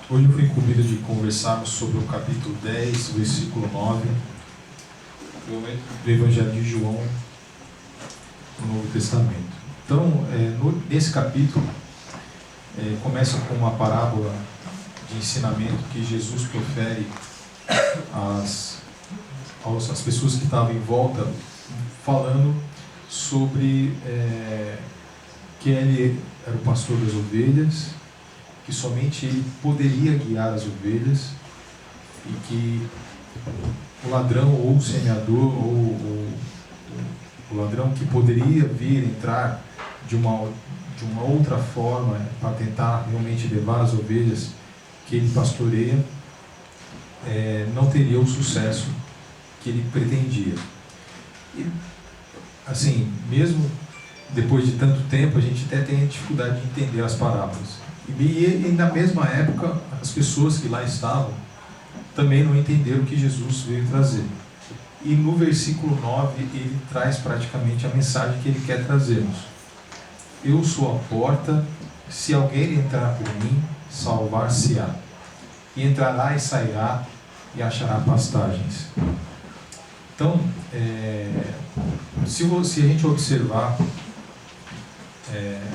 Hoje eu fui incumbido de conversarmos sobre o capítulo 10, versículo 9 do Evangelho de João, no Novo Testamento. Então, nesse capítulo, começa com uma parábola de ensinamento que Jesus profere às pessoas que estavam em volta, falando sobre que ele era o pastor das ovelhas, que somente ele poderia guiar as ovelhas, e que o ladrão ou o semeador ou o ladrão que poderia vir entrar de uma outra forma para tentar realmente levar as ovelhas que ele pastoreia, não teria o sucesso que ele pretendia. E, assim, mesmo depois de tanto tempo, a gente até tem dificuldade de entender as parábolas. E na mesma época, as pessoas que lá estavam também não entenderam o que Jesus veio trazer. E no versículo 9, ele traz praticamente a mensagem que ele quer trazer-nos. Eu sou a porta, se alguém entrar por mim, salvar-se-á. E entrará e sairá e achará pastagens. Então, se a gente observar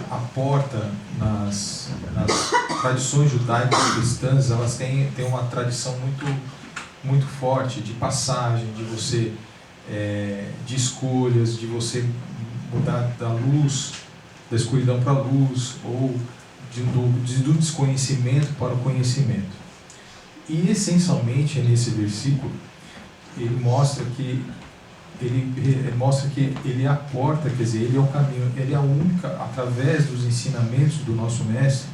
a porta nas tradições judaicas cristãs, elas têm uma tradição muito forte de passagem, de você de escolhas, de você mudar da luz, da escuridão para a luz, ou do desconhecimento para o conhecimento. E essencialmente nesse versículo ele mostra que ele é a porta, quer dizer, ele é o caminho, ele é a única, através dos ensinamentos do nosso mestre,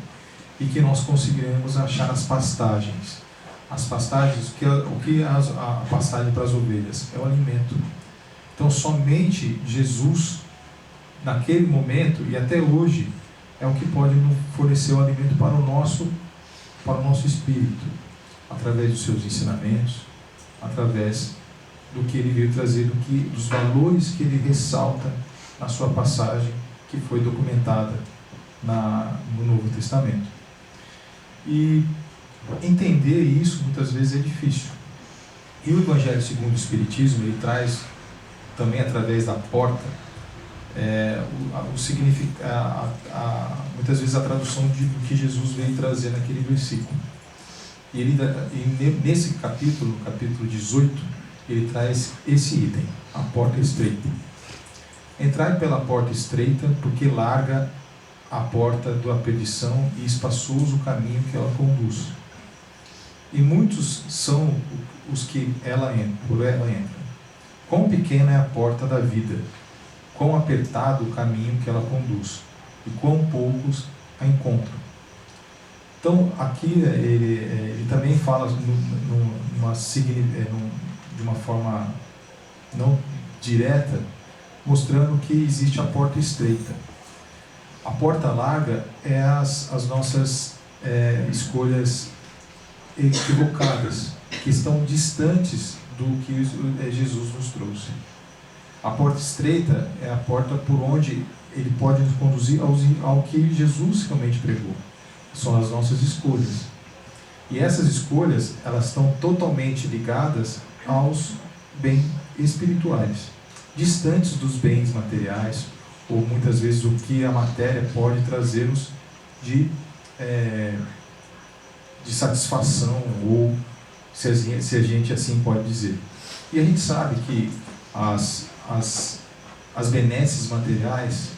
e que nós conseguiremos achar as pastagens. As pastagens, o que é a pastagem para as ovelhas? É o alimento. Então somente Jesus, naquele momento e até hoje, é o que pode nos fornecer o alimento para o nosso espírito, através dos seus ensinamentos, através do que ele veio trazer, dos valores que ele ressalta na sua passagem, que foi documentada no Novo Testamento. E entender isso muitas vezes é difícil. E o Evangelho segundo o Espiritismo, ele traz também através da porta o significado, muitas vezes a tradução do que Jesus veio trazer naquele versículo. E nesse capítulo, no capítulo 18, ele traz esse item, a porta estreita. Entrai pela porta estreita, porque larga a porta da perdição e espaçoso o caminho que ela conduz. E muitos são os que por ela entram. Quão pequena é a porta da vida, quão apertado o caminho que ela conduz, e quão poucos a encontram. Então, aqui ele também fala de uma forma não direta, mostrando que existe a porta estreita. A porta larga é as nossas escolhas equivocadas, que estão distantes do que Jesus nos trouxe. A porta estreita é a porta por onde ele pode nos conduzir ao que Jesus realmente pregou. São as nossas escolhas. E essas escolhas, elas estão totalmente ligadas aos bens espirituais, distantes dos bens materiais, ou muitas vezes o que a matéria pode trazer-nos de satisfação, ou se a gente assim pode dizer. E a gente sabe que as benesses materiais,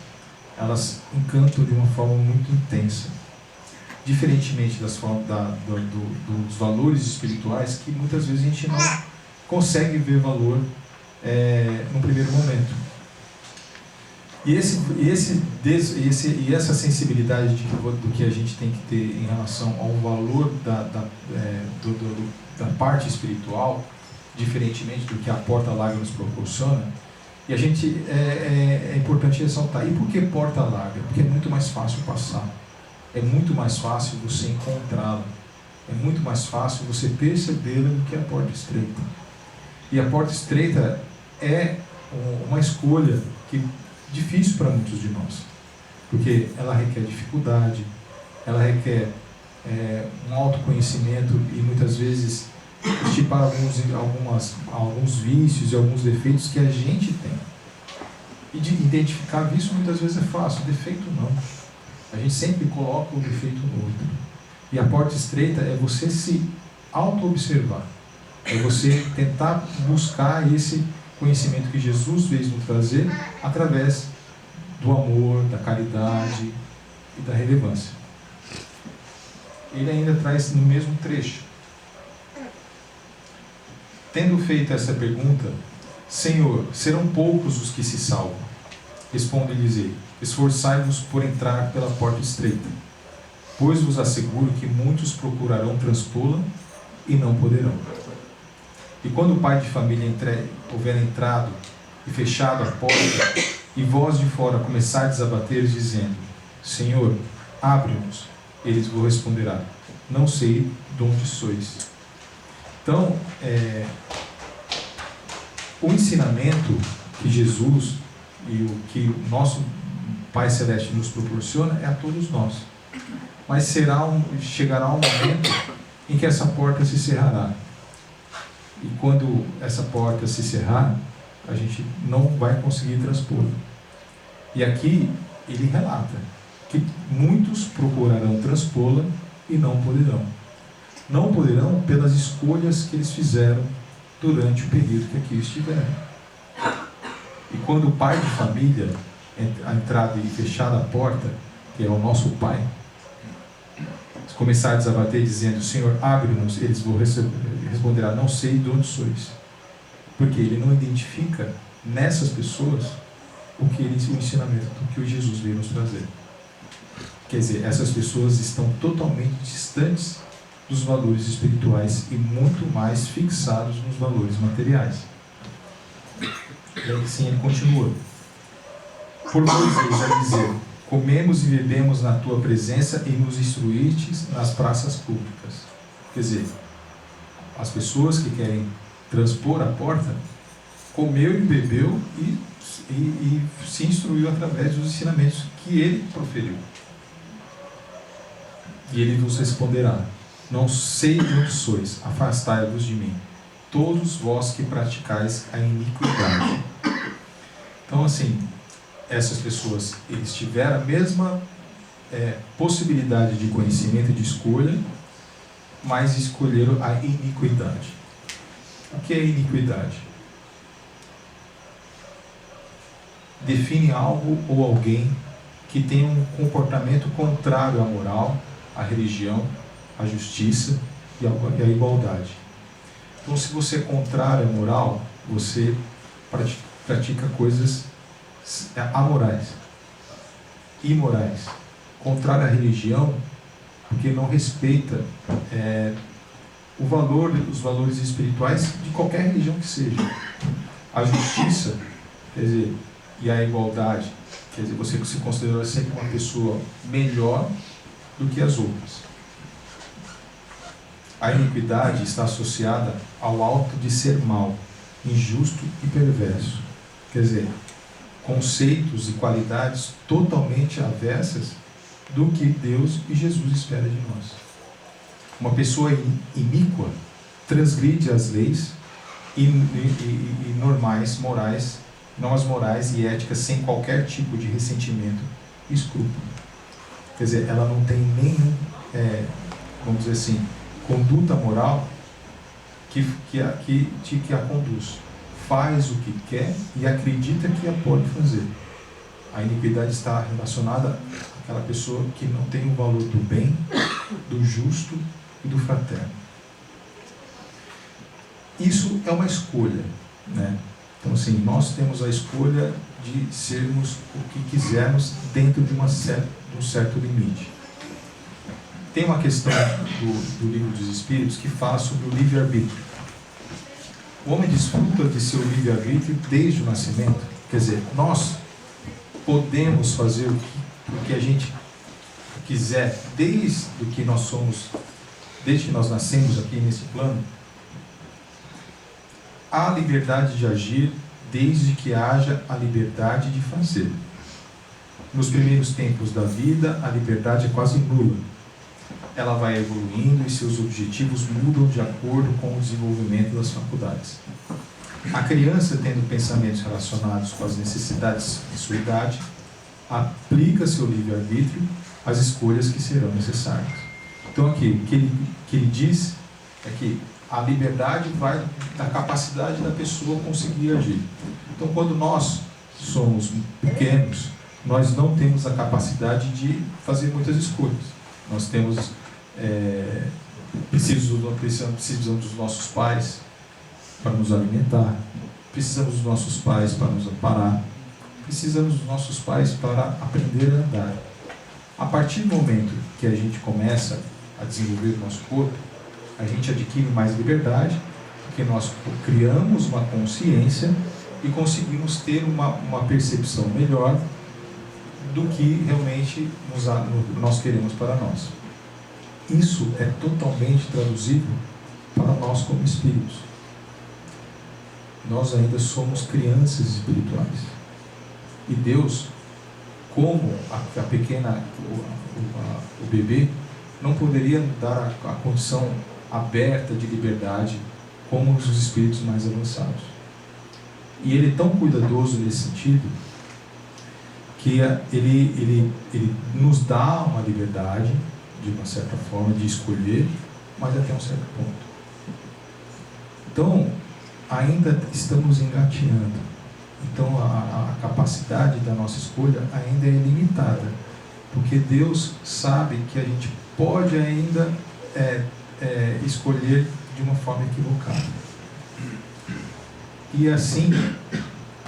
elas encantam de uma forma muito intensa, diferentemente dos valores espirituais, que muitas vezes a gente não consegue ver valor no primeiro momento. E essa sensibilidade do que a gente tem que ter em relação ao valor da parte espiritual, diferentemente do que a porta larga nos proporciona, e a gente é importante ressaltar. E por que porta larga? Porque é muito mais fácil passar, é muito mais fácil você encontrá-la, é muito mais fácil você percebê-la do que a porta estreita. E a porta estreita é uma escolha difícil para muitos de nós. porque ela requer dificuldade, ela requer um autoconhecimento e muitas vezes estipar alguns vícios e alguns defeitos que a gente tem. E de identificar isso muitas vezes é fácil, defeito não. A gente sempre coloca o defeito no outro. E a porta estreita é você se auto-observar. É você tentar buscar esse conhecimento que Jesus veio nos trazer através do amor, da caridade e da relevância. Ele ainda traz no mesmo trecho. Tendo feito essa pergunta, Senhor, serão poucos os que se salvam? Responde-lhes ele, esforçai-vos por entrar pela porta estreita, pois vos asseguro que muitos procurarão transpô-la e não poderão. E quando o pai de família houver entrado e fechado a porta, e vós de fora começardes a bater, dizendo, Senhor, abre-nos, eles vos responderá, não sei de onde sois. Então, o ensinamento que Jesus e o que o nosso Pai Celeste nos proporciona é a todos nós. Mas chegará um momento em que essa porta se cerrará. E quando essa porta se cerrar, a gente não vai conseguir transpô-la. E aqui ele relata que muitos procurarão transpô-la e não poderão. Não poderão pelas escolhas que eles fizeram durante o período que aqui estiveram. E quando o pai de família, a entrada e fechada a porta, que é o nosso pai, começar a desabater dizendo, Senhor, abre-nos, eles vão responderá, não sei de onde sois. Porque ele não identifica nessas pessoas o ensinamento que o Jesus veio nos trazer. Quer dizer, essas pessoas estão totalmente distantes dos valores espirituais e muito mais fixados nos valores materiais. E assim ele continua. Por Moisés a dizer, comemos e bebemos na tua presença e nos instruístes nas praças públicas. Quer dizer, as pessoas que querem transpor a porta, comeu e bebeu e se instruiu através dos ensinamentos que ele proferiu. E ele vos responderá, não sei de onde sois, afastai-vos de mim, todos vós que praticais a iniquidade. Então assim, essas pessoas, eles tiveram a mesma possibilidade de conhecimento e de escolha, mas escolheram a iniquidade. O que é iniquidade? Define algo ou alguém que tem um comportamento contrário à moral, à religião, à justiça e à igualdade. Então, se você é contrário à moral, você pratica coisas amorais, imorais, contrário à religião, porque não respeita os valores espirituais de qualquer religião que seja. A justiça, quer dizer, e a igualdade, quer dizer, você se considera sempre uma pessoa melhor do que as outras. A iniquidade está associada ao ato de ser mau, injusto e perverso. Quer dizer, conceitos e qualidades totalmente aversas do que Deus e Jesus espera de nós. Uma pessoa iníqua transgride as leis e normas morais e éticas sem qualquer tipo de ressentimento e escrúpulo. Quer dizer, ela não tem nenhum, vamos dizer assim, conduta moral que a conduz. Faz o que quer e acredita que a pode fazer. A iniquidade está relacionada àquela pessoa que não tem o valor do bem, do justo e do fraterno. Isso é uma escolha, né? Então, assim, nós temos a escolha de sermos o que quisermos dentro de um certo limite. Tem uma questão do Livro dos Espíritos que fala sobre o livre-arbítrio. O homem desfruta de seu livre-arbítrio desde o nascimento. Quer dizer, nós podemos fazer o que a gente quiser desde que nós nascemos aqui nesse plano. Há liberdade de agir desde que haja a liberdade de fazer. Nos primeiros tempos da vida, a liberdade é quase nula. Ela vai evoluindo e seus objetivos mudam de acordo com o desenvolvimento das faculdades. A criança, tendo pensamentos relacionados com as necessidades de sua idade, aplica seu livre-arbítrio às escolhas que serão necessárias. Então aqui, o que ele diz é que a liberdade vai da capacidade da pessoa conseguir agir. Então, quando nós somos pequenos, nós não temos a capacidade de fazer muitas escolhas. Nós temos precisamos dos nossos pais para nos alimentar, precisamos dos nossos pais para nos amparar, precisamos dos nossos pais para aprender a andar. A partir do momento que a gente começa a desenvolver o nosso corpo, a gente adquire mais liberdade, porque nós criamos uma consciência e conseguimos ter uma percepção melhor do que realmente nós queremos para nós. Isso é totalmente traduzível para nós como espíritos. Nós ainda somos crianças espirituais. E Deus, como a pequena, o bebê, não poderia dar a condição aberta de liberdade como os espíritos mais avançados. E Ele é tão cuidadoso nesse sentido que ele nos dá uma liberdade, de uma certa forma, de escolher, mas até um certo ponto. Então, ainda estamos engateando. Então, a capacidade da nossa escolha ainda é limitada, porque Deus sabe que a gente pode ainda escolher de uma forma equivocada. E assim,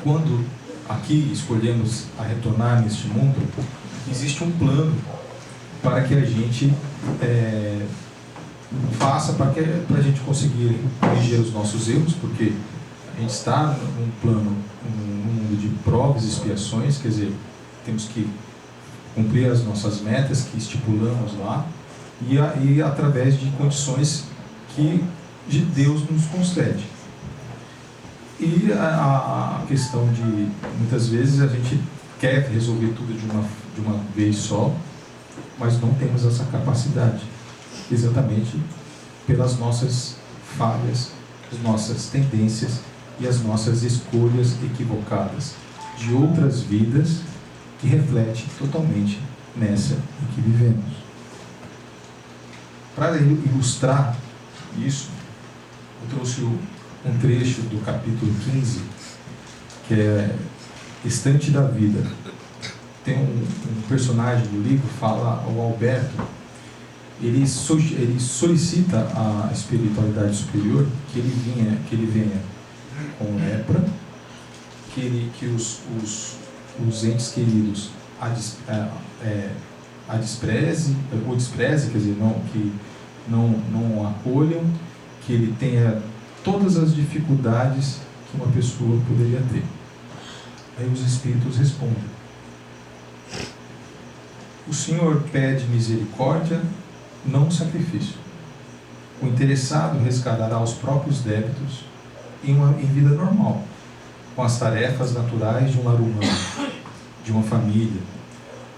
quando aqui escolhemos a retornar neste mundo, existe um plano para que a gente faça, para a gente conseguir corrigir os nossos erros, porque a gente está num plano, num mundo de provas e expiações, quer dizer, temos que cumprir as nossas metas que estipulamos lá, e através de condições que Deus nos concede. E a questão de, muitas vezes, a gente quer resolver tudo de uma vez só, mas não temos essa capacidade, exatamente pelas nossas falhas, as nossas tendências e as nossas escolhas equivocadas de outras vidas que refletem totalmente nessa em que vivemos. Para ilustrar isso, eu trouxe um trecho do capítulo 15, que é Estante da Vida. Tem um personagem do livro, fala ao Alberto, ele solicita à espiritualidade superior que ele venha com lepra, que os entes queridos a despreze, quer dizer, que não acolham, que ele tenha todas as dificuldades que uma pessoa poderia ter. Aí os espíritos respondem: o Senhor pede misericórdia, não sacrifício. O interessado resgatará os próprios débitos em vida normal, com as tarefas naturais de um lar humano, de uma família,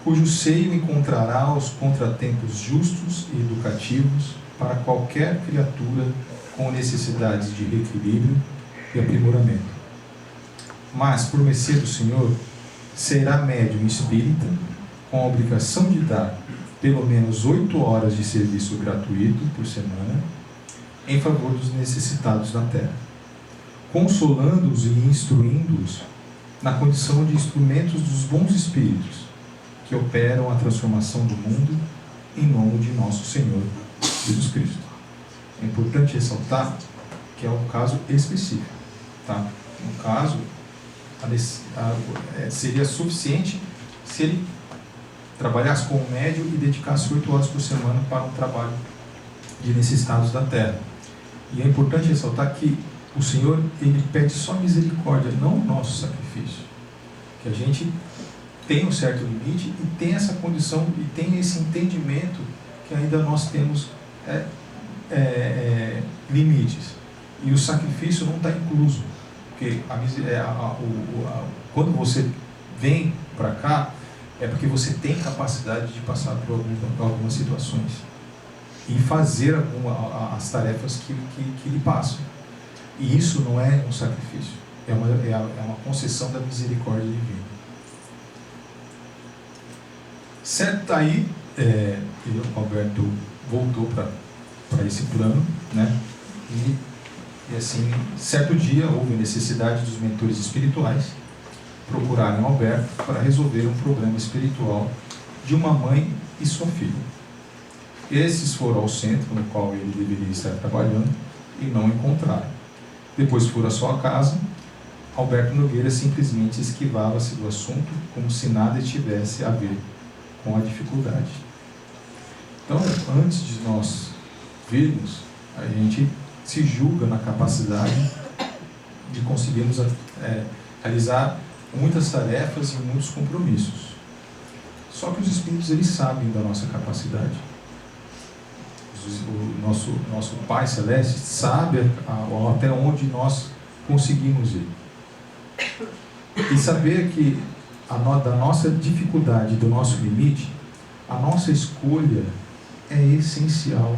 cujo seio encontrará os contratempos justos e educativos para qualquer criatura com necessidades de reequilíbrio e aprimoramento. Mas, por mercê do Senhor, será médium espírita, com a obrigação de dar pelo menos 8 horas de serviço gratuito por semana em favor dos necessitados da terra, consolando-os e instruindo-os na condição de instrumentos dos bons espíritos que operam a transformação do mundo em nome de nosso Senhor Jesus Cristo. É importante ressaltar que é um caso específico, tá? No caso, seria suficiente se ele trabalhasse como médium e dedicasse 8 horas por semana para um trabalho de necessitados da terra. E é importante ressaltar que o Senhor, ele pede só misericórdia, não o nosso sacrifício. Que a gente tem um certo limite e tem essa condição e tem esse entendimento que ainda nós temos limites. E o sacrifício não está incluso. Porque quando você vem para cá, é porque você tem capacidade de passar por algumas situações e fazer as tarefas que lhe passam. E isso não é um sacrifício, é uma concessão da misericórdia divina. Certo, aí o Alberto voltou para esse plano, né? E assim, certo dia houve necessidade dos mentores espirituais procurarem Alberto para resolver um problema espiritual de uma mãe e sua filha. Esses foram ao centro no qual ele deveria estar trabalhando e não encontraram. Depois foram à sua casa. Alberto Nogueira simplesmente esquivava-se do assunto como se nada estivesse a ver com a dificuldade. Então, antes de nós virmos, a gente se julga na capacidade de conseguirmos realizar muitas tarefas e muitos compromissos. Só que os Espíritos, eles sabem da nossa capacidade. O nosso Pai Celeste sabe até onde nós conseguimos ir. E saber que da nossa dificuldade, do nosso limite, a nossa escolha é essencial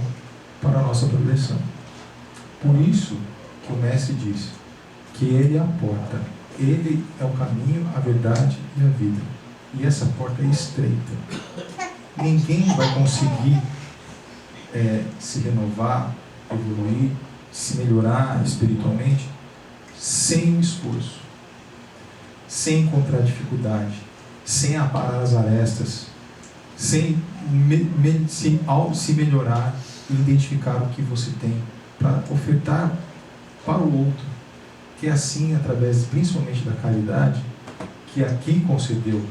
para a nossa progressão. Por isso que o Mestre diz que Ele é a porta, Ele é o caminho, a verdade e a vida. E essa porta é estreita. Ninguém vai conseguir se renovar, evoluir, se melhorar espiritualmente sem esforço, sem encontrar dificuldade, sem aparar as arestas, sem se melhorar e identificar o que você tem para ofertar para o outro, que é assim, através principalmente da caridade, que aqui concedeu,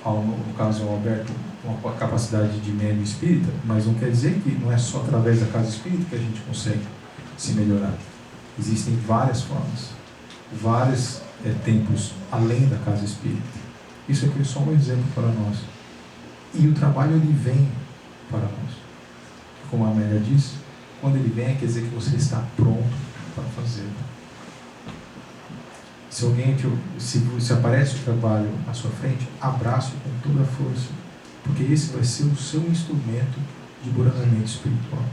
no caso ao Alberto, uma capacidade de médium espírita, mas não quer dizer que não é só através da casa espírita que a gente consegue se melhorar. Existem várias formas, vários tempos além da casa espírita. Isso aqui é só um exemplo para nós. E o trabalho, ele vem para nós. Como a Amélia disse, quando ele vem, quer dizer que você está pronto para fazê-lo. Se aparece o trabalho à sua frente, abrace com toda a força, porque esse vai ser o seu instrumento de buranamento espiritual.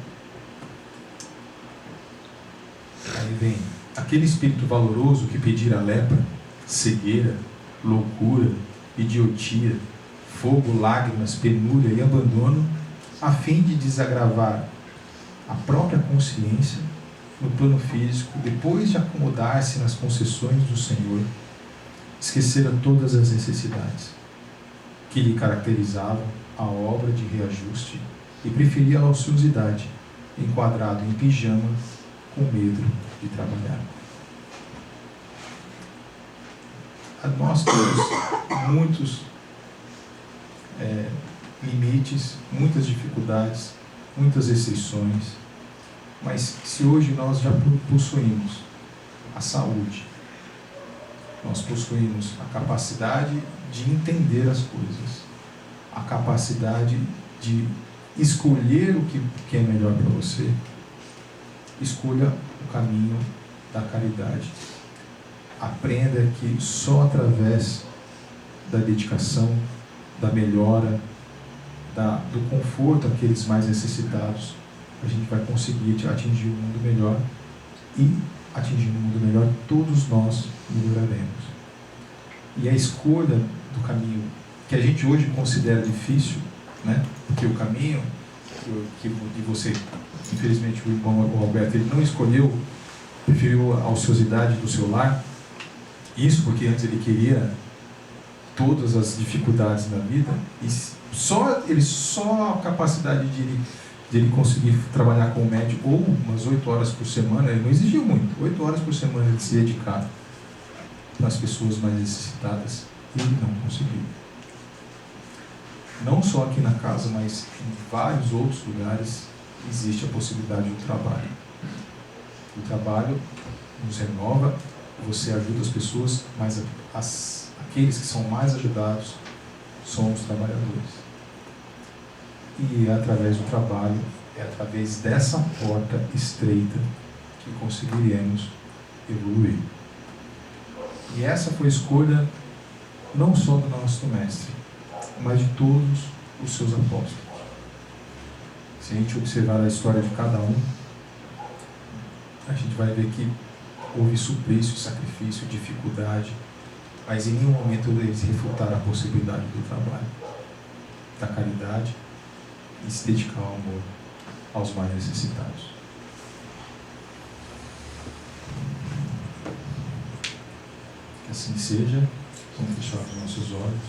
Aí vem aquele espírito valoroso que pedir a lepra, cegueira, loucura, idiotia, fogo, lágrimas, penúria e abandono, a fim de desagravar a própria consciência no plano físico, depois de acomodar-se nas concessões do Senhor, esquecera todas as necessidades que lhe caracterizavam a obra de reajuste e preferia a ociosidade, enquadrado em pijama, com medo de trabalhar. Nós temos muitos limites, muitas dificuldades, muitas restrições, mas se hoje nós já possuímos a saúde, nós possuímos a capacidade de entender as coisas, a capacidade de escolher o que é melhor para você, escolha o caminho da caridade. Aprenda que só através da dedicação, da melhora, do conforto àqueles mais necessitados, a gente vai conseguir atingir um mundo melhor, e atingindo um mundo melhor, todos nós melhoraremos. E a escolha do caminho que a gente hoje considera difícil, né? Porque o caminho que você, infelizmente o irmão Alberto, ele não escolheu, preferiu a ociosidade do seu lar. Isso porque antes ele queria todas as dificuldades da vida, e só a capacidade de ele conseguir trabalhar com o médium ou umas 8 horas por semana, ele não exigiu muito, 8 horas por semana ele se dedicar para as pessoas mais necessitadas, ele não conseguiu. Não só aqui na casa, mas em vários outros lugares existe a possibilidade do trabalho. O trabalho nos renova, você ajuda as pessoas, mas aqueles que são mais ajudados são os trabalhadores. E é através do trabalho, é através dessa porta estreita que conseguiremos evoluir. E essa foi a escolha não só do nosso mestre, mas de todos os seus apóstolos. Se a gente observar a história de cada um, a gente vai ver que houve suplício, sacrifício, dificuldade, mas em nenhum momento eles refutaram a possibilidade do trabalho, da caridade e se dedicar ao amor aos mais necessitados. Que assim seja. Vamos fechar os nossos olhos.